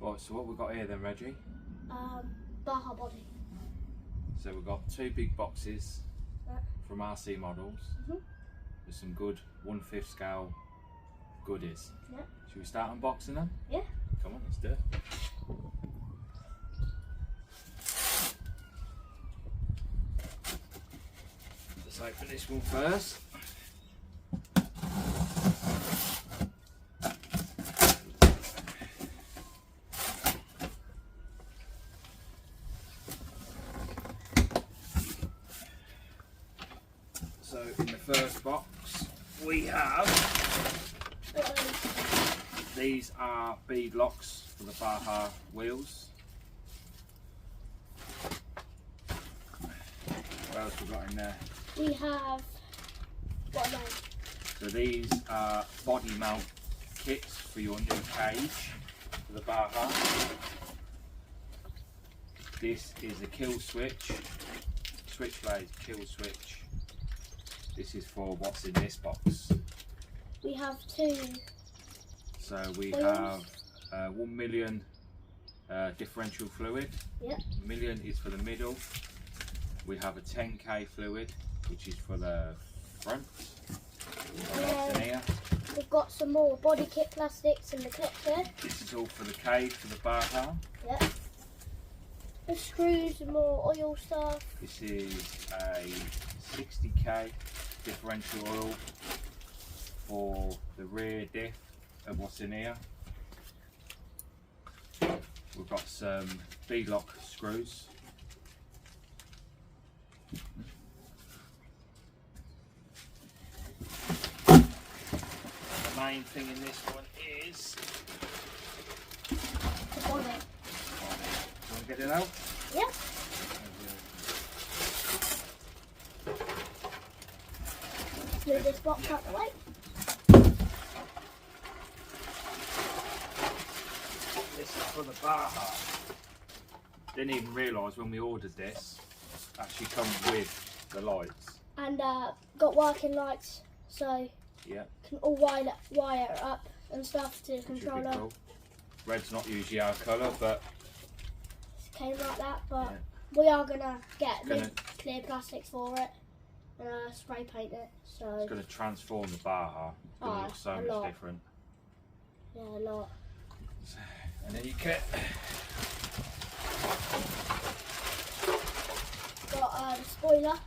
Right, so what we've got here then, Reggie? Baja body. So we've got two big boxes Yeah. from RC Models Mhm. with some good 1/5 scale goodies. Yeah. Should we start unboxing them? Yeah. Come on, let's do it. Let's open this one first. So in the first box we have, these are bead locks for the Baja wheels. What else we got in there? We have what am I? So these are body mount kits for your new cage for the Baja. This is a kill switch, switchblade kill switch. This is for what's in this box. We have two. So we Oils. have 1 million differential fluid. Yep. Million is for the middle. We have a 10k fluid, which is for the front. What's in here? We've got some more body kit plastics in the clip here. This is all for the cage for the Baja. Yep. The screws and more oil stuff. This is a 60k differential oil for the rear diff of what's in here. We've got some beadlock screws. The main thing in this one is, The bonnet. do you want to get it out? Yep. Move this box out the way. This is for the Baja. Didn't even realise when we ordered this, it actually comes with the lights. And got working lights, so Yeah, can all wire it up and stuff to the which would be controller. cool. Red's not usually our colour, but It came like that, but yeah. we are gonna get Gonna- clear plastics for it and spray paint it. So It's going to transform the Baja. It's going to Oh, look so a much lot. different. yeah, a lot. And then you get Got the spoiler,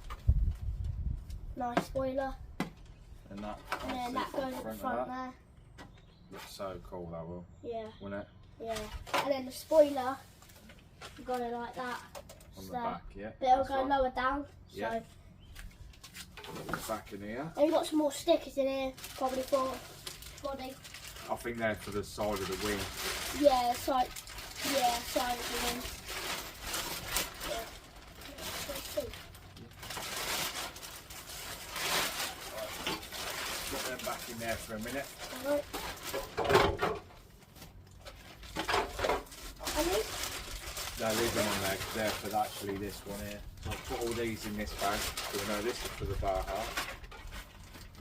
nice spoiler, and that. and then that goes at the front there. Looks so cool, that will, Yeah, wouldn't it? yeah. And then the spoiler, you got it like that. On the So back, yeah. but it'll that's go right. lower down. Yeah. So The back in here. and you got some more stickers in here, probably for body. I think they're for the side of the wing. Yeah, side of the wing. Yeah. Put them back in there for a minute. Alright. No, leave them on there because they're for actually this one here. So I'll put all these in this bag. So we know this is for the Baja.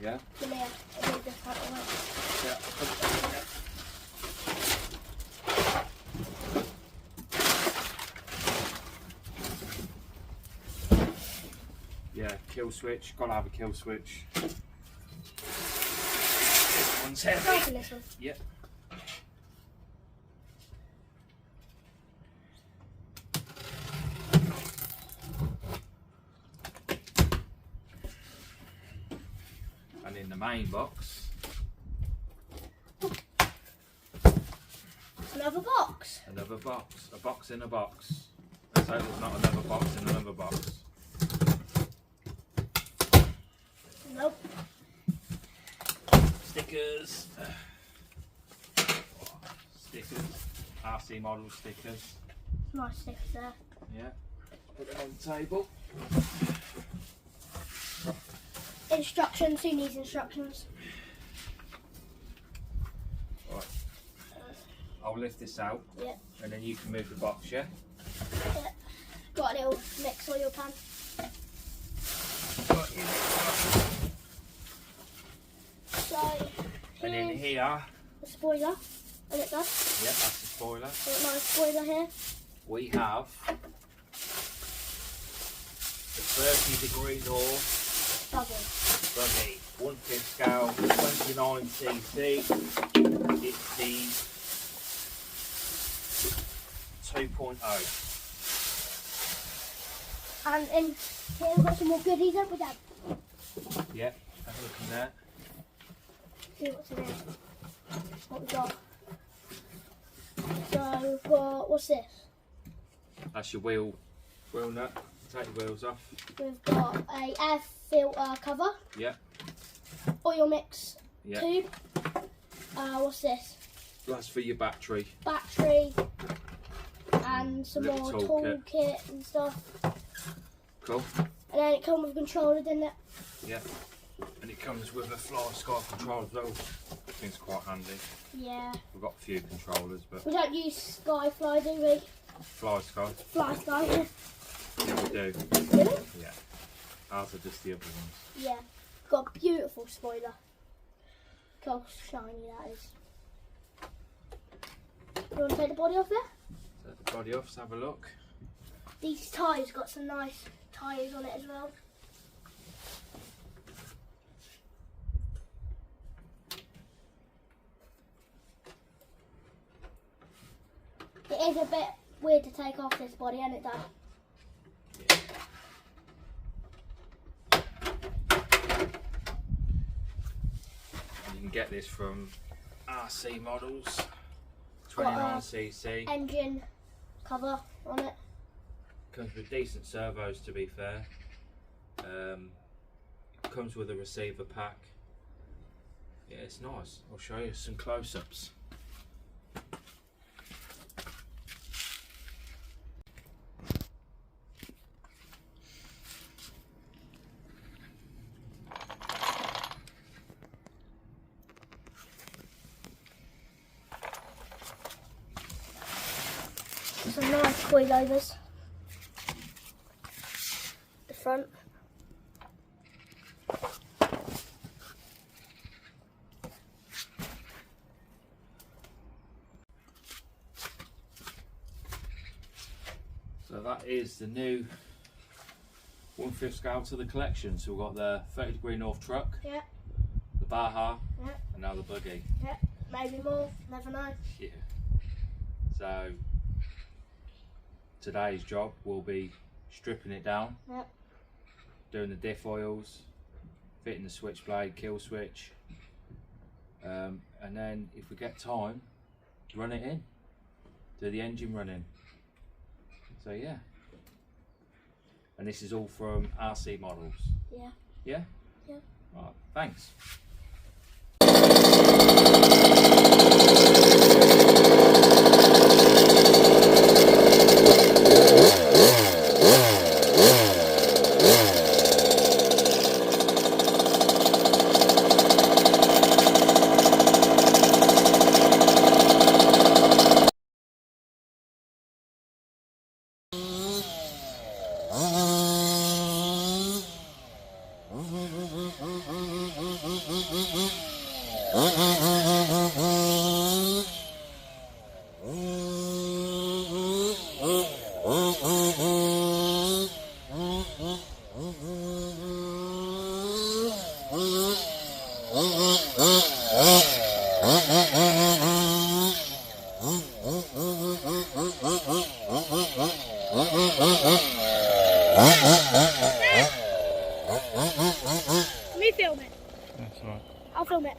Yeah? Come here, I'll move this out of the way. Yeah. Put it back in there. Yeah, kill switch. Gotta have a kill switch. This one's Open heavy. this one. Yep. And in the main box, Another box. another box. A box in a box. Let's hope there's not another box in another box. Nope. Stickers. Stickers. RC model stickers. Nice stickers there. Yeah. Put them on the table. Instructions, who needs instructions? Right. I'll lift this out. Yeah. And then you can move the box, yeah? Got a little mix oil pan. So, And in here's here, the spoiler. And it does. Yeah, that's the spoiler. Got a nice spoiler here. We have the 30° north Double. buggy, 1/5 scale, 29cc. It's the 2.0. And in here we've got some more goodies, haven't we, Dad? Yeah, have a look in there. See what's in here. What we got. So we've got, what's this? That's your wheel nut. Take the wheels off. We've got a air filter cover, Yeah, oil mix yeah. tube. What's this? That's for your battery. Battery and some Little more toolkit. toolkit and stuff. Cool. And then it comes with a controller, didn't it? Yeah. And it comes with a Fly Sky control as well. I think it's quite handy. Yeah. We've got a few controllers, but We don't use Skyfly, do we? Fly Sky. Fly Sky. Yeah, we do. Really? Yeah. Ours are just the other ones. Yeah. Got a beautiful spoiler. Look how shiny that is. You want to take the body off there? Set the body off, let's have a look. These tyres got some nice tyres on it as well. It is a bit weird to take off this body, isn't it, Dad? You can get this from RC models. Got a 29cc. engine cover on it. Comes with decent servos, to be fair. Comes with a receiver pack. Yeah, it's nice. I'll show you some close-ups. Some nice coilovers. The front. So that is the new 1/5 scale to the collection. So we've got the 30° north truck, Yeah, the Baja, yeah, and now the buggy. yeah. Maybe more, never know. Yeah. So today's job will be stripping it down, Yep. doing the diff oils, fitting the switchblade, kill switch, and then if we get time, run it in, do the engine running. So yeah. And this is all from RC models. Yeah. Yeah? Yeah. Alright, thanks. Let me film it. That's alright. I'll film it.